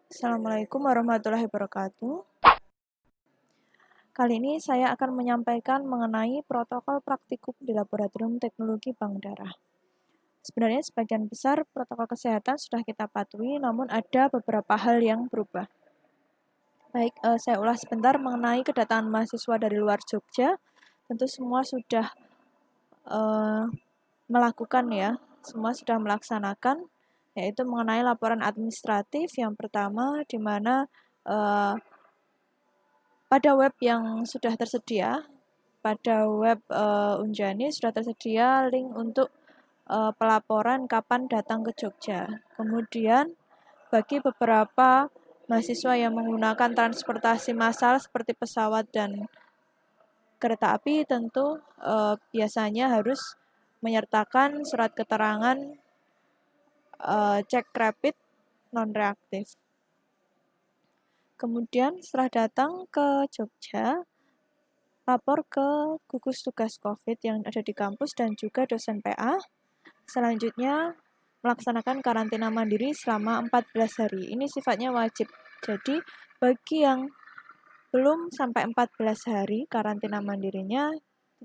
Assalamualaikum warahmatullahi wabarakatuh. Kali ini saya akan menyampaikan mengenai protokol praktikum di Laboratorium Teknologi Bank Darah. Sebenarnya sebagian besar protokol kesehatan sudah kita patuhi, namun ada beberapa hal yang berubah. Baik, saya ulas sebentar mengenai kedatangan mahasiswa dari luar Jogja. Tentu semua sudah melakukan ya, semua sudah melaksanakan, yaitu mengenai laporan administratif yang pertama, di mana pada web yang sudah tersedia, pada web Unjani sudah tersedia link untuk pelaporan kapan datang ke Jogja. Kemudian bagi beberapa mahasiswa yang menggunakan transportasi massal seperti pesawat dan kereta api, tentu biasanya harus menyertakan surat keterangan cek rapid non-reaktif. Kemudian setelah datang ke Jogja, lapor ke gugus tugas COVID yang ada di kampus dan juga dosen PA. Selanjutnya, melaksanakan karantina mandiri selama 14 hari. Ini sifatnya wajib. Jadi, bagi yang belum sampai 14 hari karantina mandirinya,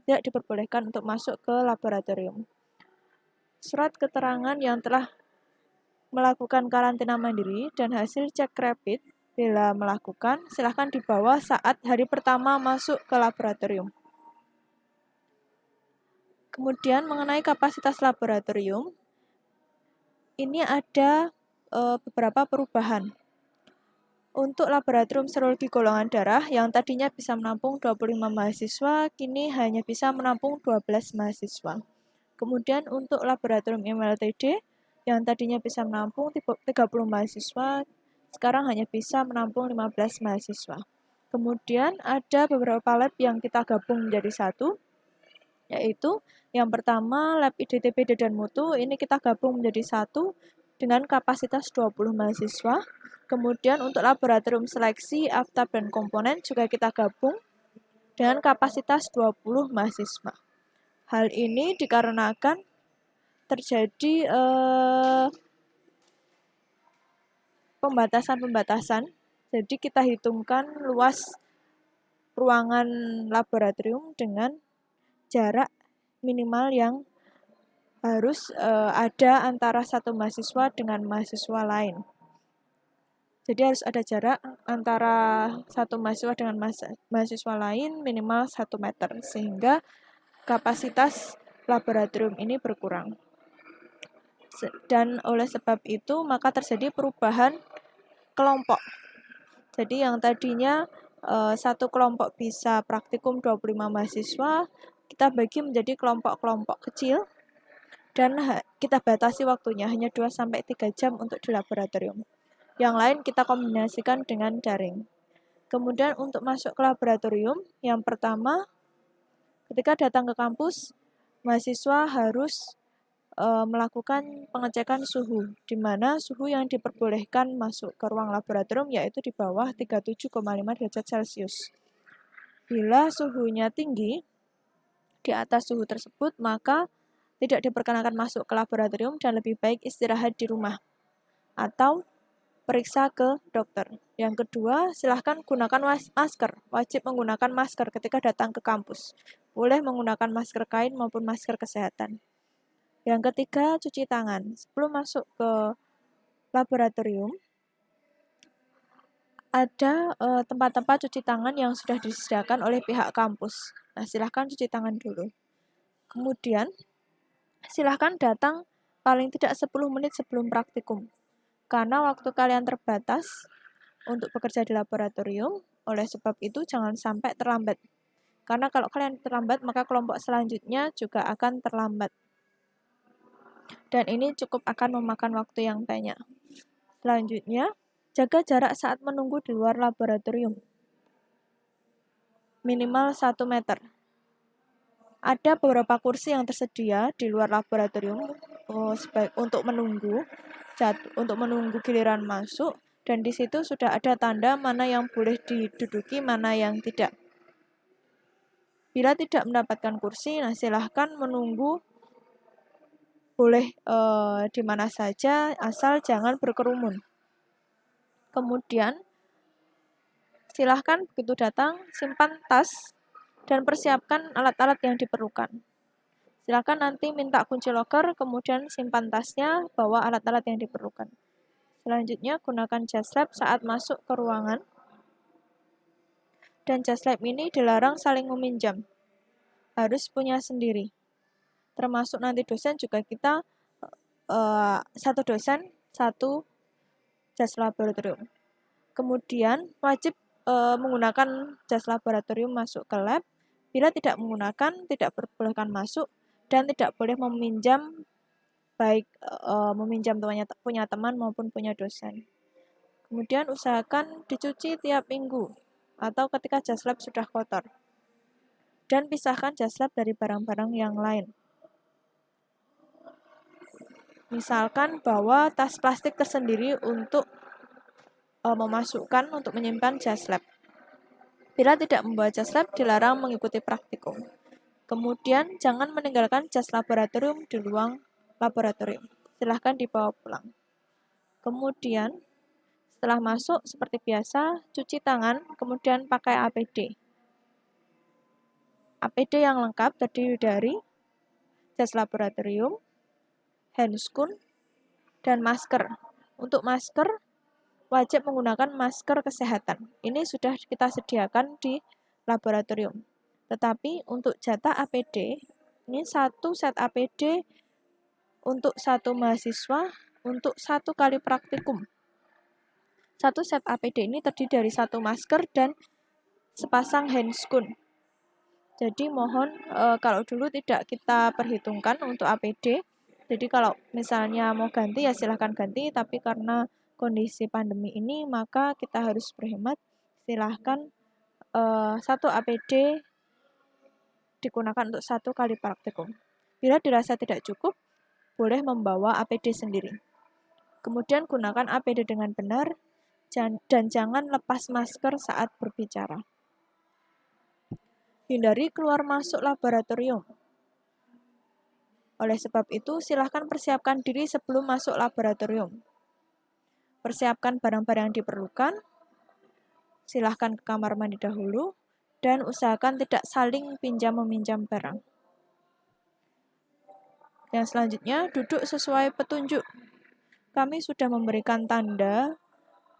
tidak diperbolehkan untuk masuk ke laboratorium. Surat keterangan yang telah melakukan karantina mandiri dan hasil cek rapid bila melakukan, silahkan dibawa saat hari pertama masuk ke laboratorium. Kemudian mengenai kapasitas laboratorium, ini ada beberapa perubahan. Untuk laboratorium serologi golongan darah yang tadinya bisa menampung 25 mahasiswa, kini hanya bisa menampung 12 mahasiswa. Kemudian untuk laboratorium MLTD yang tadinya bisa menampung 30 mahasiswa, sekarang hanya bisa menampung 15 mahasiswa. Kemudian ada beberapa lab yang kita gabung menjadi satu, yaitu yang pertama lab IDTPD dan mutu, ini kita gabung menjadi satu dengan kapasitas 20 mahasiswa. Kemudian untuk laboratorium seleksi, aftab dan komponen juga kita gabung dengan kapasitas 20 mahasiswa. Hal ini dikarenakan terjadi pembatasan-pembatasan. Jadi kita hitungkan luas ruangan laboratorium dengan jarak minimal yang harus ada antara satu mahasiswa dengan mahasiswa lain. Jadi harus ada jarak antara satu mahasiswa dengan mahasiswa lain minimal 1 meter, sehingga kapasitas laboratorium ini berkurang. Dan oleh sebab itu maka terjadi perubahan kelompok. Jadi yang tadinya satu kelompok bisa praktikum 25 mahasiswa, kita bagi menjadi kelompok-kelompok kecil dan kita batasi waktunya hanya 2-3 jam untuk di laboratorium. Yang lain kita kombinasikan dengan daring. Kemudian untuk masuk ke laboratorium, yang pertama ketika datang ke kampus, mahasiswa harus melakukan pengecekan suhu, di mana suhu yang diperbolehkan masuk ke ruang laboratorium yaitu di bawah 37,5 derajat Celcius. Bila suhunya tinggi, di atas suhu tersebut, maka tidak diperkenankan masuk ke laboratorium dan lebih baik istirahat di rumah atau periksa ke dokter. Yang kedua, silahkan gunakan masker. Wajib menggunakan masker ketika datang ke kampus. Boleh menggunakan masker kain maupun masker kesehatan. Yang ketiga, cuci tangan. Sebelum masuk ke laboratorium, ada tempat-tempat cuci tangan yang sudah disediakan oleh pihak kampus. Nah, silahkan cuci tangan dulu. Kemudian, silahkan datang paling tidak 10 menit sebelum praktikum. Karena waktu kalian terbatas untuk bekerja di laboratorium, oleh sebab itu jangan sampai terlambat. Karena kalau kalian terlambat, maka kelompok selanjutnya juga akan terlambat. Dan ini cukup akan memakan waktu yang banyak. Selanjutnya, jaga jarak saat menunggu di luar laboratorium. Minimal 1 meter. Ada beberapa kursi yang tersedia di luar laboratorium untuk menunggu giliran masuk, dan di situ sudah ada tanda mana yang boleh diduduki, mana yang tidak. Bila tidak mendapatkan kursi, nah silahkan menunggu boleh di mana saja, asal jangan berkerumun. Kemudian silahkan begitu datang, simpan tas dan persiapkan alat-alat yang diperlukan. Silahkan nanti minta kunci loker, kemudian simpan tasnya, bawa alat-alat yang diperlukan. Selanjutnya gunakan jas lab saat masuk ke ruangan. Dan jas lab ini dilarang saling meminjam, harus punya sendiri. Termasuk nanti dosen juga kita satu dosen, satu jas laboratorium. Kemudian wajib menggunakan jas laboratorium masuk ke lab. Bila tidak menggunakan, tidak diperbolehkan masuk dan tidak boleh meminjam, baik meminjam punya teman maupun punya dosen. Kemudian usahakan dicuci tiap minggu atau ketika jas lab sudah kotor. Dan pisahkan jas lab dari barang-barang yang lain. Misalkan bawa tas plastik tersendiri untuk memasukkan untuk menyimpan jas lab. Bila tidak membawa jas lab, dilarang mengikuti praktikum. Kemudian jangan meninggalkan jas laboratorium di ruang laboratorium. Silahkan dibawa pulang. Kemudian setelah masuk seperti biasa, cuci tangan, kemudian pakai APD. APD yang lengkap terdiri dari jas laboratorium, handscoon, dan masker. Untuk masker, wajib menggunakan masker kesehatan. Ini sudah kita sediakan di laboratorium. Tetapi untuk jatah APD, ini satu set APD untuk satu mahasiswa untuk 1 kali praktikum. Satu set APD ini terdiri dari 1 masker dan sepasang handscoon. Jadi mohon kalau dulu tidak kita perhitungkan untuk APD. Jadi kalau misalnya mau ganti ya silahkan ganti, tapi karena kondisi pandemi ini maka kita harus berhemat. Silahkan 1 APD digunakan untuk 1 kali praktikum. Bila dirasa tidak cukup, boleh membawa APD sendiri. Kemudian gunakan APD dengan benar dan jangan lepas masker saat berbicara. Hindari keluar masuk laboratorium. Oleh sebab itu, silahkan persiapkan diri sebelum masuk laboratorium. Persiapkan barang-barang yang diperlukan, silahkan ke kamar mandi dahulu, dan usahakan tidak saling pinjam-meminjam barang. Yang selanjutnya, duduk sesuai petunjuk. Kami sudah memberikan tanda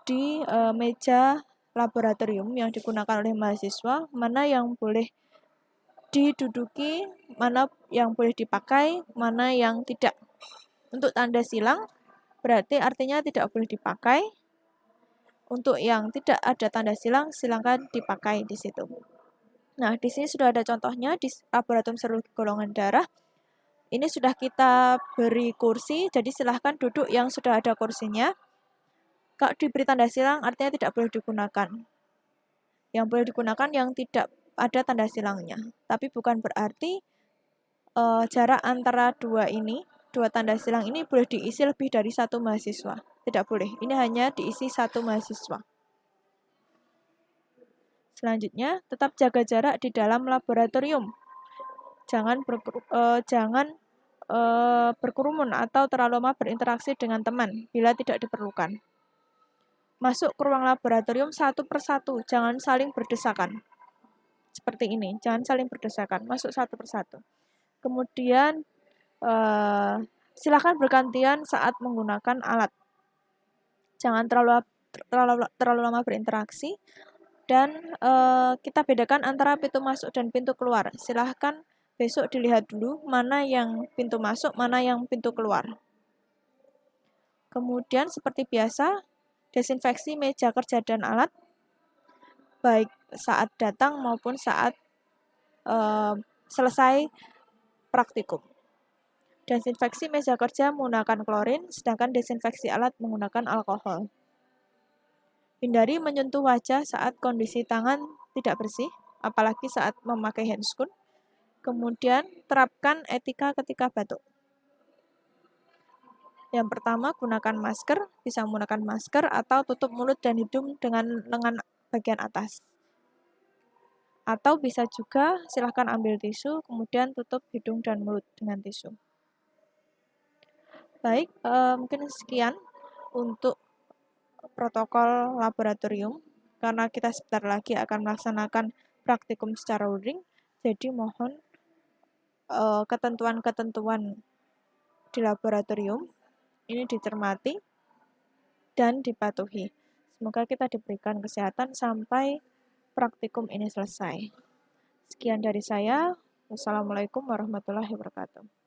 di meja laboratorium yang digunakan oleh mahasiswa, mana yang boleh diduduki, mana yang boleh dipakai, mana yang tidak. Untuk tanda silang, berarti artinya tidak boleh dipakai. Untuk yang tidak ada tanda silang, silakan dipakai di situ. Nah, di sini sudah ada contohnya di laboratorium serologi golongan darah. Ini sudah kita beri kursi, jadi silahkan duduk yang sudah ada kursinya. Kalau diberi tanda silang, artinya tidak boleh digunakan. Yang boleh digunakan yang tidak ada tanda silangnya. Tapi bukan berarti jarak antara dua tanda silang ini boleh diisi lebih dari 1 mahasiswa. Tidak boleh. Ini hanya diisi 1 mahasiswa. Selanjutnya, tetap jaga jarak di dalam laboratorium. Jangan berkerumun atau terlalu lama berinteraksi dengan teman bila tidak diperlukan. Masuk ke ruang laboratorium 1 persatu, jangan saling berdesakan. Seperti ini, jangan saling berdesakan, masuk 1 persatu. Kemudian silakan bergantian saat menggunakan alat. Jangan terlalu lama berinteraksi. Dan kita bedakan antara pintu masuk dan pintu keluar. Silahkan besok dilihat dulu mana yang pintu masuk, mana yang pintu keluar. Kemudian seperti biasa, desinfeksi meja kerja dan alat, baik saat datang maupun saat selesai praktikum. Desinfeksi meja kerja menggunakan klorin, sedangkan desinfeksi alat menggunakan alkohol. Hindari menyentuh wajah saat kondisi tangan tidak bersih, apalagi saat memakai handscoon. Kemudian, terapkan etika ketika batuk. Yang pertama, gunakan masker, bisa menggunakan masker atau tutup mulut dan hidung dengan lengan bagian atas. Atau bisa juga silahkan ambil tisu, kemudian tutup hidung dan mulut dengan tisu. Baik, mungkin sekian untuk protokol laboratorium karena kita sebentar lagi akan melaksanakan praktikum secara luring. Jadi mohon ketentuan-ketentuan di laboratorium ini dicermati dan dipatuhi. Semoga kita diberikan kesehatan sampai praktikum ini selesai. Sekian dari saya. Wassalamualaikum warahmatullahi wabarakatuh.